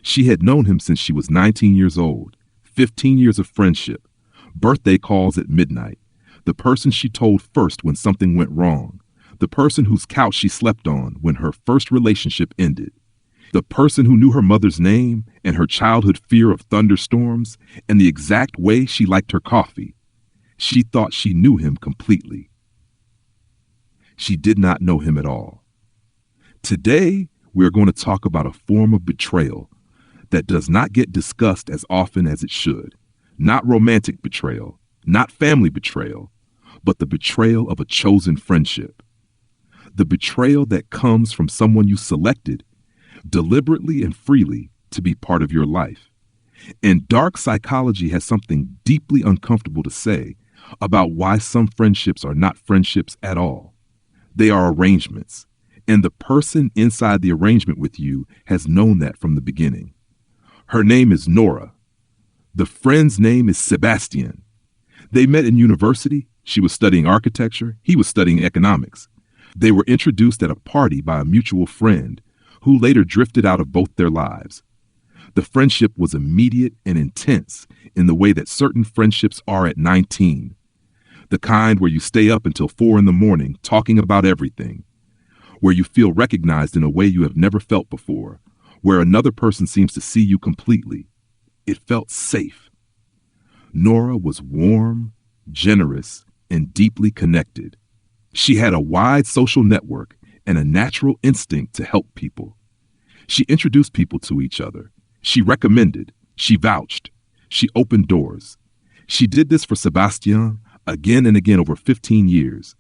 She had known him since she was 19 years old, 15 years of friendship, birthday calls at midnight, the person she told first when something went wrong, the person whose couch she slept on when her first relationship ended, the person who knew her mother's name and her childhood fear of thunderstorms and the exact way she liked her coffee. She thought she knew him completely. She did not know him at all. Today, we are going to talk about a form of betrayal that does not get discussed as often as it should. Not romantic betrayal, not family betrayal, but the betrayal of a chosen friendship. The betrayal that comes from someone you selected deliberately and freely to be part of your life. And dark psychology has something deeply uncomfortable to say about why some friendships are not friendships at all. They are arrangements, and the person inside the arrangement with you has known that from the beginning. Her name is Nora. The friend's name is Sébastien. They met in university. She was studying architecture. He was studying economics. They were introduced at a party by a mutual friend who later drifted out of both their lives. The friendship was immediate and intense in the way that certain friendships are at 19. The kind where you stay up until 4 a.m. talking about everything, where you feel recognized in a way you have never felt before, where another person seems to see you completely. It felt safe. Nora was warm, generous, and deeply connected. She had a wide social network and a natural instinct to help people. She introduced people to each other. She recommended. She vouched. She opened doors. She did this for Sébastien again and again over 15 years.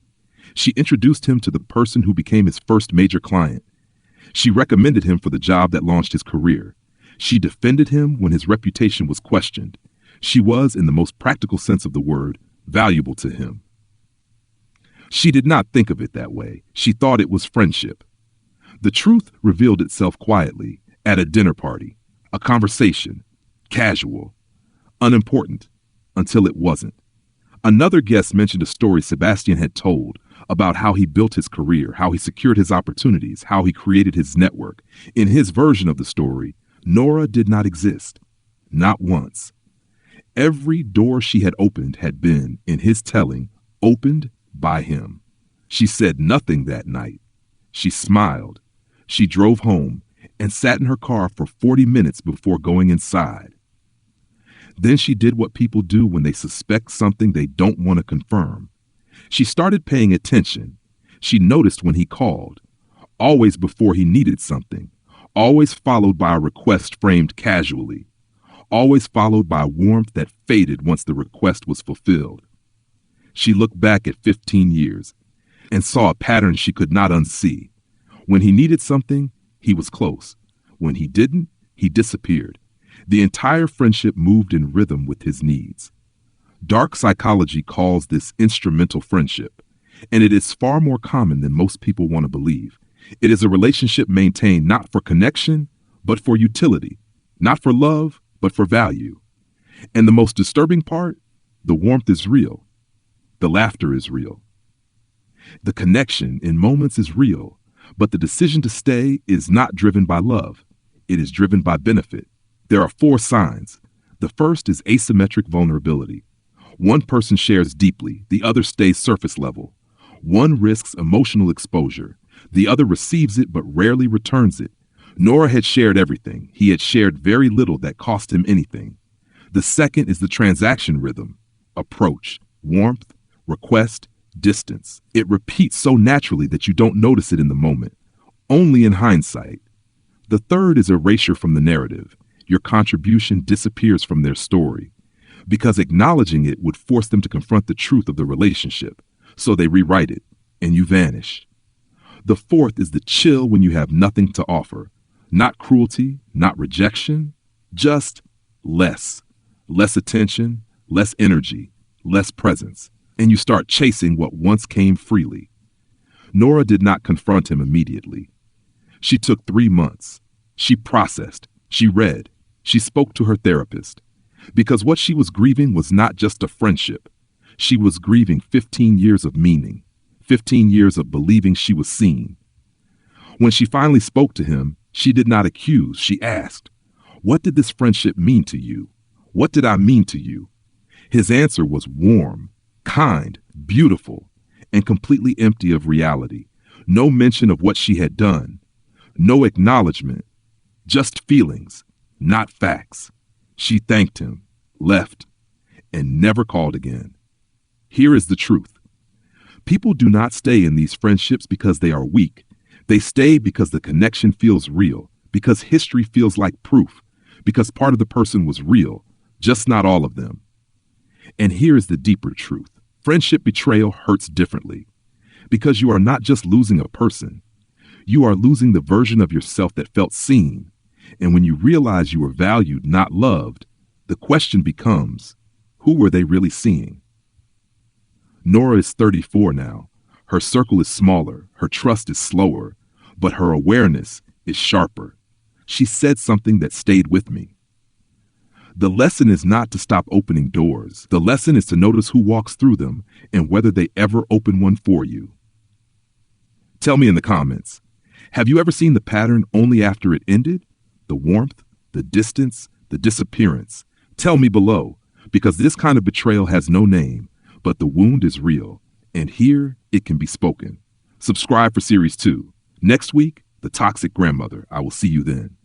She introduced him to the person who became his first major client. She recommended him for the job that launched his career. She defended him when his reputation was questioned. She was, in the most practical sense of the word, valuable to him. She did not think of it that way. She thought it was friendship. The truth revealed itself quietly at a dinner party, a conversation, casual, unimportant, until it wasn't. Another guest mentioned a story Sébastien had told about how he built his career, how he secured his opportunities, how he created his network. In his version of the story, Nora did not exist. Not once. Every door she had opened had been, in his telling, opened by him. She said nothing that night. She smiled. She drove home and sat in her car for 40 minutes before going inside. Then she did what people do when they suspect something they don't want to confirm. She started paying attention. She noticed when he called, always before he needed something, always followed by a request framed casually, always followed by warmth that faded once the request was fulfilled. She looked back at 15 years and saw a pattern she could not unsee. When he needed something, he was close. When he didn't, he disappeared. The entire friendship moved in rhythm with his needs. Dark psychology calls this instrumental friendship, and it is far more common than most people want to believe. It is a relationship maintained not for connection, but for utility, not for love, but for value. And the most disturbing part, the warmth is real. The laughter is real. The connection in moments is real, but the decision to stay is not driven by love. It is driven by benefit. There are 4 signs. The first is asymmetric vulnerability. One person shares deeply, the other stays surface level. One risks emotional exposure. The other receives it but rarely returns it. Nora had shared everything. He had shared very little that cost him anything. The second is the transaction rhythm. Approach, warmth, request, distance. It repeats so naturally that you don't notice it in the moment, only in hindsight. The third is erasure from the narrative. Your contribution disappears from their story, because acknowledging it would force them to confront the truth of the relationship. So they rewrite it, and you vanish. The fourth is the chill when you have nothing to offer. Not cruelty, not rejection, just less. Less attention, less energy, less presence. And you start chasing what once came freely. Nora did not confront him immediately. She took 3 months. She processed. She read. She spoke to her therapist. Because what she was grieving was not just a friendship. She was grieving 15 years of meaning, 15 years of believing she was seen. When she finally spoke to him, she did not accuse. She asked, What did this friendship mean to you? What did I mean to you? His answer was warm, kind, beautiful, and completely empty of reality. No mention of what she had done. No acknowledgement. Just feelings, not facts. She thanked him, left, and never called again. Here is the truth. People do not stay in these friendships because they are weak. They stay because the connection feels real, because history feels like proof, because part of the person was real, just not all of them. And here is the deeper truth. Friendship betrayal hurts differently, because you are not just losing a person. You are losing the version of yourself that felt seen. And when you realize you were valued, not loved, the question becomes, who were they really seeing? Nora is 34 now. Her circle is smaller, her trust is slower, but her awareness is sharper. She said something that stayed with me. The lesson is not to stop opening doors. The lesson is to notice who walks through them and whether they ever open one for you. Tell me in the comments, have you ever seen the pattern only after it ended? The warmth, the distance, the disappearance. Tell me below, because this kind of betrayal has no name, but the wound is real, and here it can be spoken. Subscribe for Series 2. Next week, The Toxic Grandmother. I will see you then.